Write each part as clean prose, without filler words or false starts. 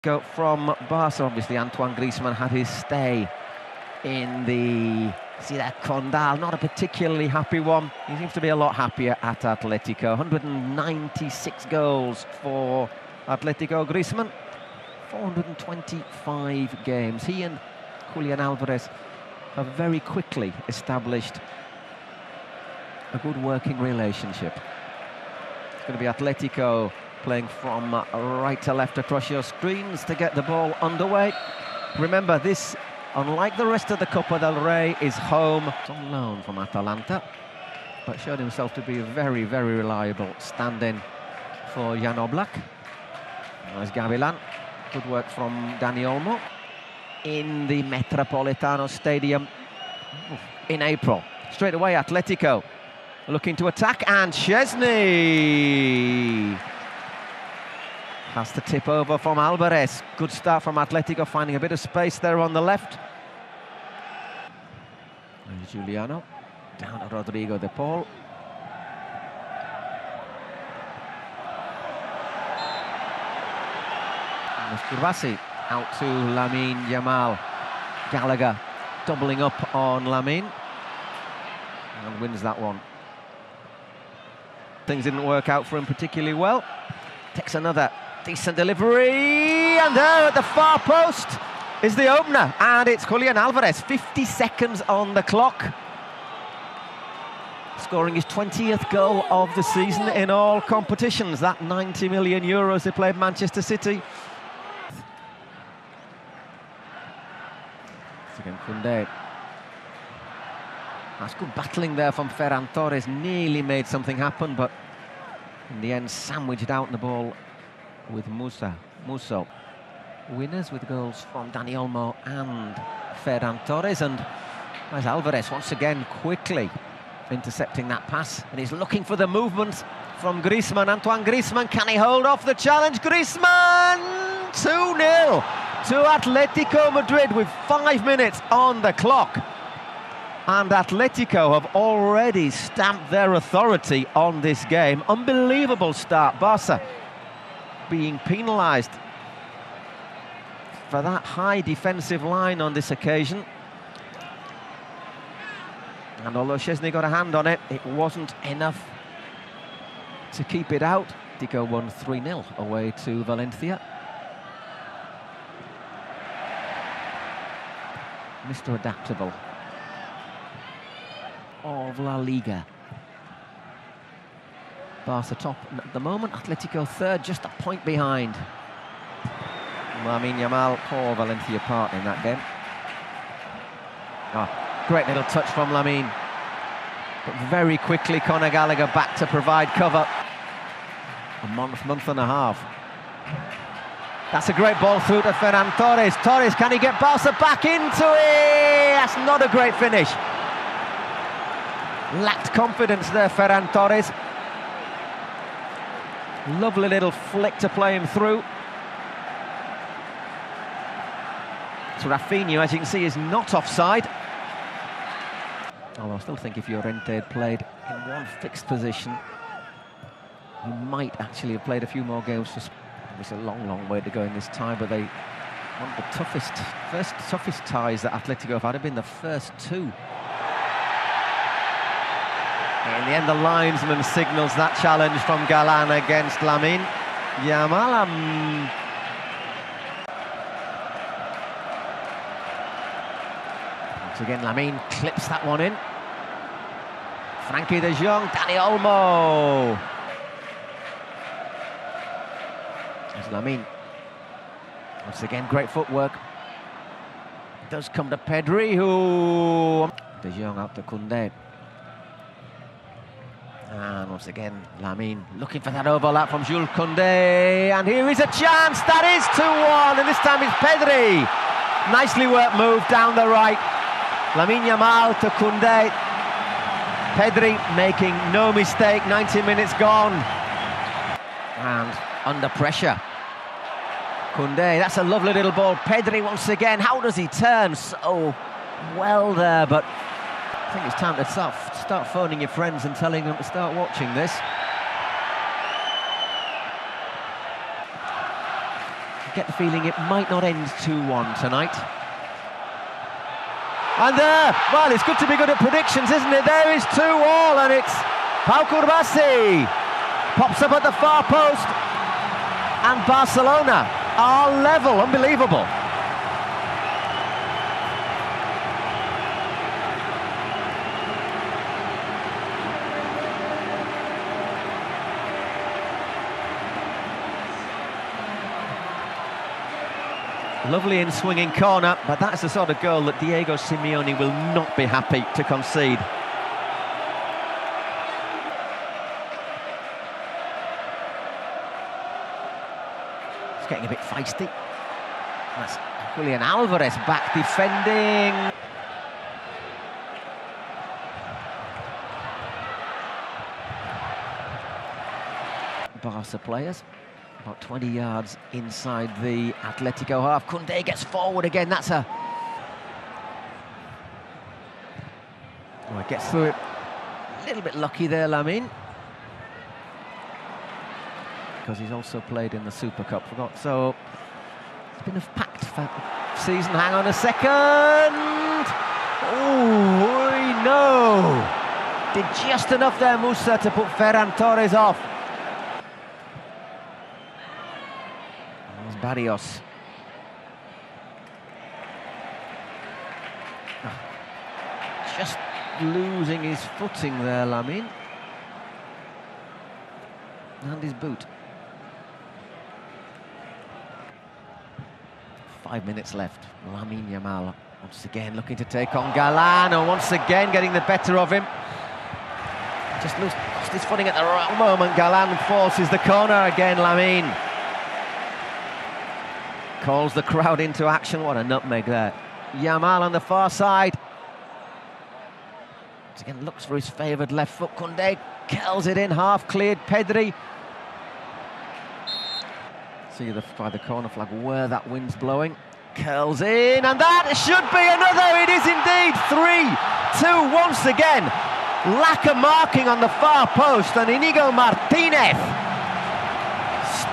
Go from Barca. Obviously, Antoine Griezmann had his stay in the Condal. Not a particularly happy one. He seems to be a lot happier at Atletico. 196 goals for Atletico. Griezmann, 425 games. He and Julian Alvarez have very quickly established a good working relationship. It's going to be Atletico playing from right to left across your screens to get the ball underway. Remember, this, unlike the rest of the Copa del Rey, is home. It's on loan from Atalanta, but showed himself to be a very, very reliable stand-in for Jan Oblak. Nice Gavilan. Good work from Dani Olmo in the Metropolitano Stadium in April. Straight away, Atletico looking to attack, and Szczesny has to tip over from Alvarez. Good start from Atletico, finding a bit of space there on the left. And Giuliano down to Rodrigo de Paul. Kurvasi out to Lamine Yamal. Gallagher doubling up on Lamine and wins that one. Things didn't work out for him particularly well. Takes another decent delivery, and there at the far post is the opener, and it's Julian Alvarez. 50 seconds on the clock, scoring his 20th goal of the season in all competitions. That 90 million euros they played Manchester City. Again, Koundé. That's good battling there from Ferran Torres. Nearly made something happen, but in the end sandwiched out the ball with Musso. Winners with goals from Dani Olmo and Ferran Torres, and as Alvarez once again quickly intercepting that pass, and he's looking for the movement from Griezmann. Antoine Griezmann, can he hold off the challenge? Griezmann! 2-0 to Atletico Madrid with 5 minutes on the clock. And Atletico have already stamped their authority on this game. Unbelievable start. Barca being penalised for that high defensive line on this occasion. And although Szczesny got a hand on it, it wasn't enough to keep it out. Atletico won 3-0 away to Valencia. Mr. Adaptable of La Liga. Barca top at the moment, Atletico third, just a point behind. Lamine Yamal tore Valencia apart in that game. Great little touch from Lamine. But very quickly Conor Gallagher back to provide cover. A month and a half. That's a great ball through to Ferran Torres. Torres, can he get Barca back into it? That's not a great finish. Lacked confidence there, Ferran Torres. Lovely little flick to play him through. So Rafinha, as you can see, is not offside. Although I still think if Llorente had played in one fixed position, he might actually have played a few more games for Spain. It's a long way to go in this tie, but one of the toughest ties that Atletico have had have been the first two. In the end, the linesman signals that challenge from Galan against Lamine Yamal. Once again, Lamine clips that one in. Frenkie de Jong, Dani Olmo. There's Lamine. Once again, great footwork. It does come to Pedri, who... De Jong out to Koundé. And once again, Lamine looking for that overlap from Jules Koundé. And here is a chance. That is 2-1. And this time it's Pedri. Nicely worked move down the right. Lamine Yamal to Koundé. Pedri making no mistake. 90 minutes gone. And under pressure. Koundé, that's a lovely little ball. Pedri once again. How does he turn so well there? But I think it's time to start phoning your friends and telling them to start watching this. get the feeling it might not end 2-1 tonight. And there, well, it's good to be good at predictions, isn't it? There is 2-2, and it's Pau Cubarsí. Pops up at the far post, and Barcelona are level. Unbelievable. Lovely in swinging corner, but that's the sort of goal that Diego Simeone will not be happy to concede. It's getting a bit feisty. That's Julian Alvarez back defending. Barca players. About 20 yards inside the Atletico half. Koundé gets forward again. That's a... Oh, gets through it. A little bit lucky there, Lamine. Because he's also played in the Super Cup. Forgot. So it's been a packed season. Hang on a second. Oh, no. Did just enough there, Musa, to put Ferran Torres off. Barrios. Just losing his footing there, Lamine. And his boot. 5 minutes left. Lamine Yamal once again looking to take on Galán, and once again getting the better of him. Just lost his footing at the wrong moment. Galán forces the corner again, Lamine. Calls the crowd into action. What a nutmeg there. Yamal on the far side. Once again looks for his favoured left foot. Koundé curls it in, half cleared. Pedri. See by the corner flag where that wind's blowing. Curls in, and that should be another. It is indeed 3-2 once again. Lack of marking on the far post, and Inigo Martínez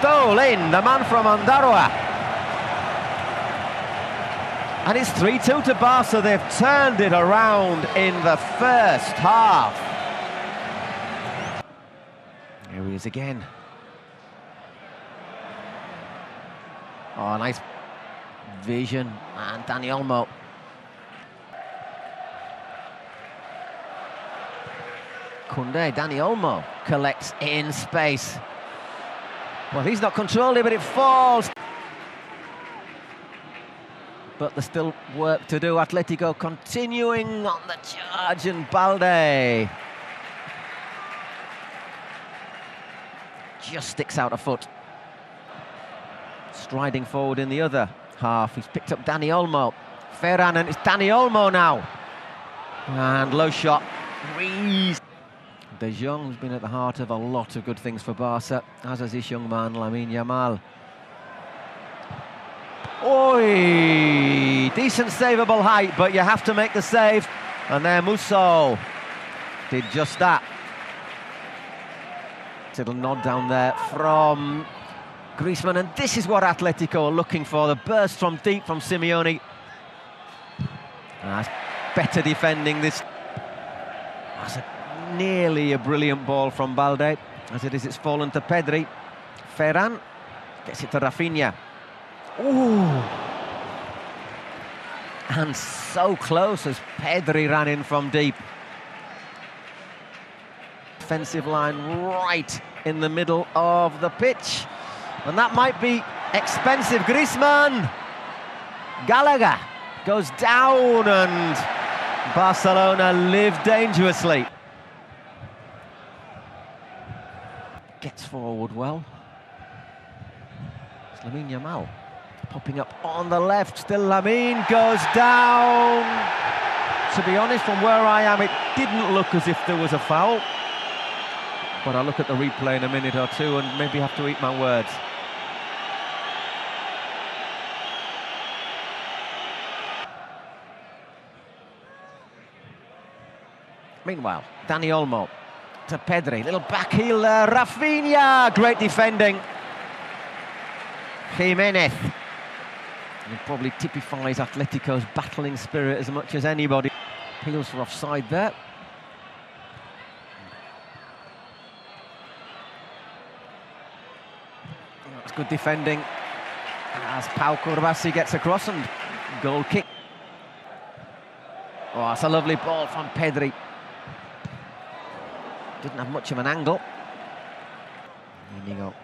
stole in, the man from Ondarroa. And it's 3-2 to Barca. They've turned it around in the first half. Here he is again. Oh, nice vision. And Dani Olmo. Koundé, Dani Olmo collects in space. Well, he's not controlled it, but it falls. But there's still work to do. Atletico continuing on the charge, and Balde just sticks out a foot. Striding forward in the other half, he's picked up Dani Olmo. Ferran, and it's Dani Olmo now. And low shot. Rees. De Jong has been at the heart of a lot of good things for Barca, as has this young man, Lamine Yamal. Oi! Decent savable height, but you have to make the save. And there Musso did just that. Little nod down there from Griezmann, and this is what Atletico are looking for. The burst from deep from Simeone. That's better defending this. That's nearly a brilliant ball from Balde. As it is, it's fallen to Pedri. Ferran gets it to Rafinha. Ooh. And so close as Pedri ran in from deep. Defensive line right in the middle of the pitch. And that might be expensive. Griezmann. Gallagher goes down, and Barcelona live dangerously. Gets forward well. It's Lamine Yamal. Popping up on the left, still Lamine goes down. To be honest, from where I am, it didn't look as if there was a foul. But I'll look at the replay in a minute or two and maybe have to eat my words. Meanwhile, Dani Olmo to Pedri, little back heel there, Rafinha, great defending. Jimenez. It probably typifies Atletico's battling spirit as much as anybody. Appeals for offside there. It's good defending as Pau Curbasi gets across and goal kick. Oh, that's a lovely ball from Pedri. Didn't have much of an angle. Inigo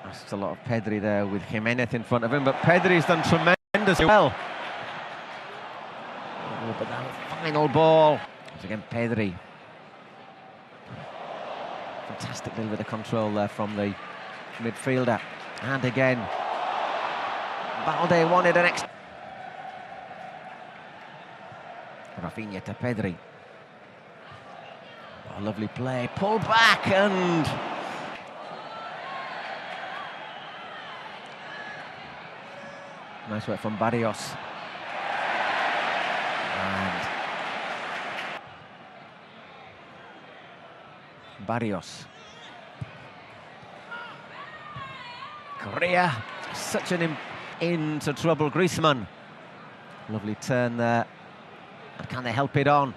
asks a lot of Pedri there with Jimenez in front of him, but Pedri's done tremendously well. Oh, but that final ball. Once again, Pedri. Fantastic little bit of control there from the midfielder. And again, Balde wanted an extra. Rafinha to Pedri. Oh, lovely play. Pull back and... nice work from Barrios. And Barrios. Correa, such an into trouble. Griezmann, lovely turn there. And can they help it on?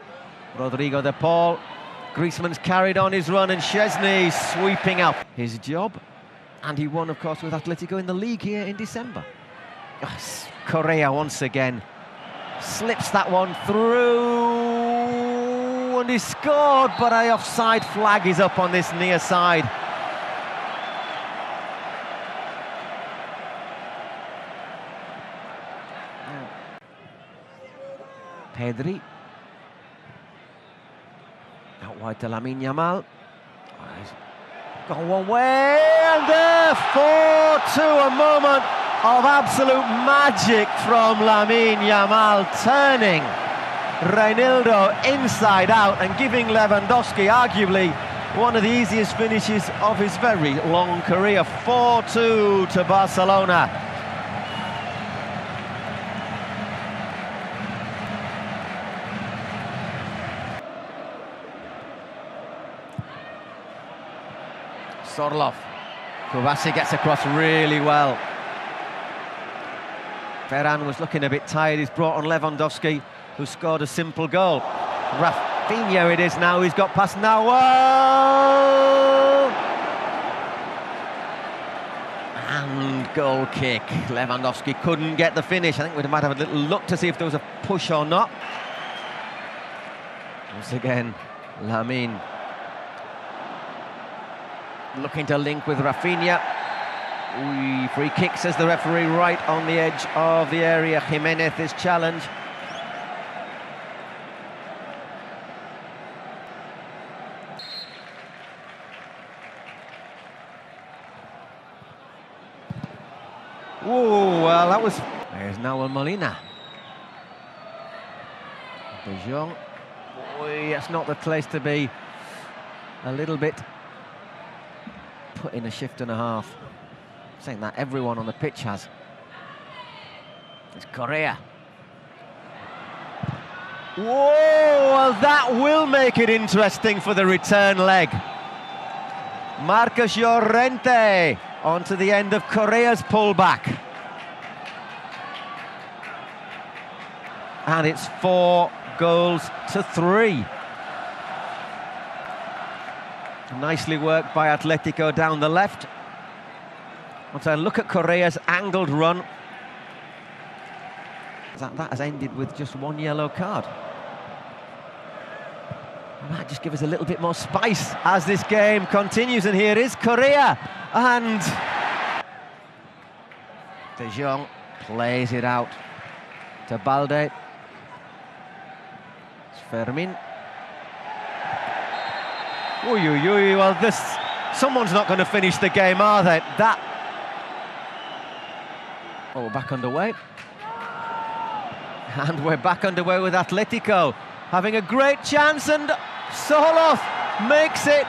Rodrigo de Paul. Griezmann's carried on his run and Szczesny sweeping up his job. And he won, of course, with Atletico in the league here in December. Yes, Correa once again slips that one through and he scored, but an offside flag is up on this near side. Pedri. Out wide to Lamine Yamal. Gone one way, and there, 4-2, a moment of absolute magic from Lamine Yamal, turning Reinildo inside out and giving Lewandowski arguably one of the easiest finishes of his very long career. 4-2 to Barcelona. Sorloth. Curbasi gets across really well. Ferran was looking a bit tired. He's brought on Lewandowski, who scored a simple goal. Rafinha it is now. He's got past now. Whoa! And goal kick. Lewandowski couldn't get the finish. I think we might have a little look to see if there was a push or not. Once again, Lamine looking to link with Rafinha. Free kick, says the referee, right on the edge of the area. Jimenez is challenged. Oh, well, that was... There's Nahuel Molina. De Jong. Oh, that's not the place to be. A little bit put in a shift and a half. Saying that everyone on the pitch has. It's Correa. Whoa, well, that will make it interesting for the return leg. Marcos Llorente onto the end of Correa's pullback. And it's 4-3. Nicely worked by Atletico down the left. Once I look at Correa's angled run, that has ended with just one yellow card. That might just give us a little bit more spice as this game continues. And here is Correa, and De Jong plays it out to Balde. It's Fermin. Oy, well, someone's not going to finish the game, are they? Oh, we're back underway. And we're back underway with Atletico having a great chance, and Sorloth makes it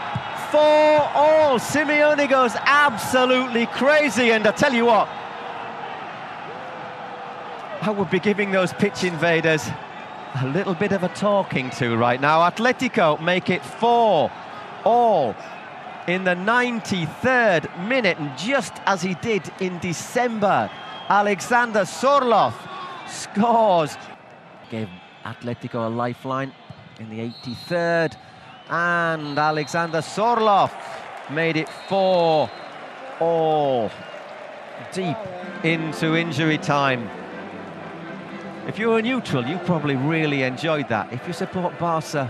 4-4. Simeone goes absolutely crazy, and I tell you what, I would be giving those pitch invaders a little bit of a talking to right now. Atletico make it 4-4. in the 93rd minute, and just as he did in December, Alexander Sorloth scores. Gave Atletico a lifeline in the 83rd, and Alexander Sorloth made it 4-all deep into injury time. If you're a neutral, you probably really enjoyed that. If you support Barca,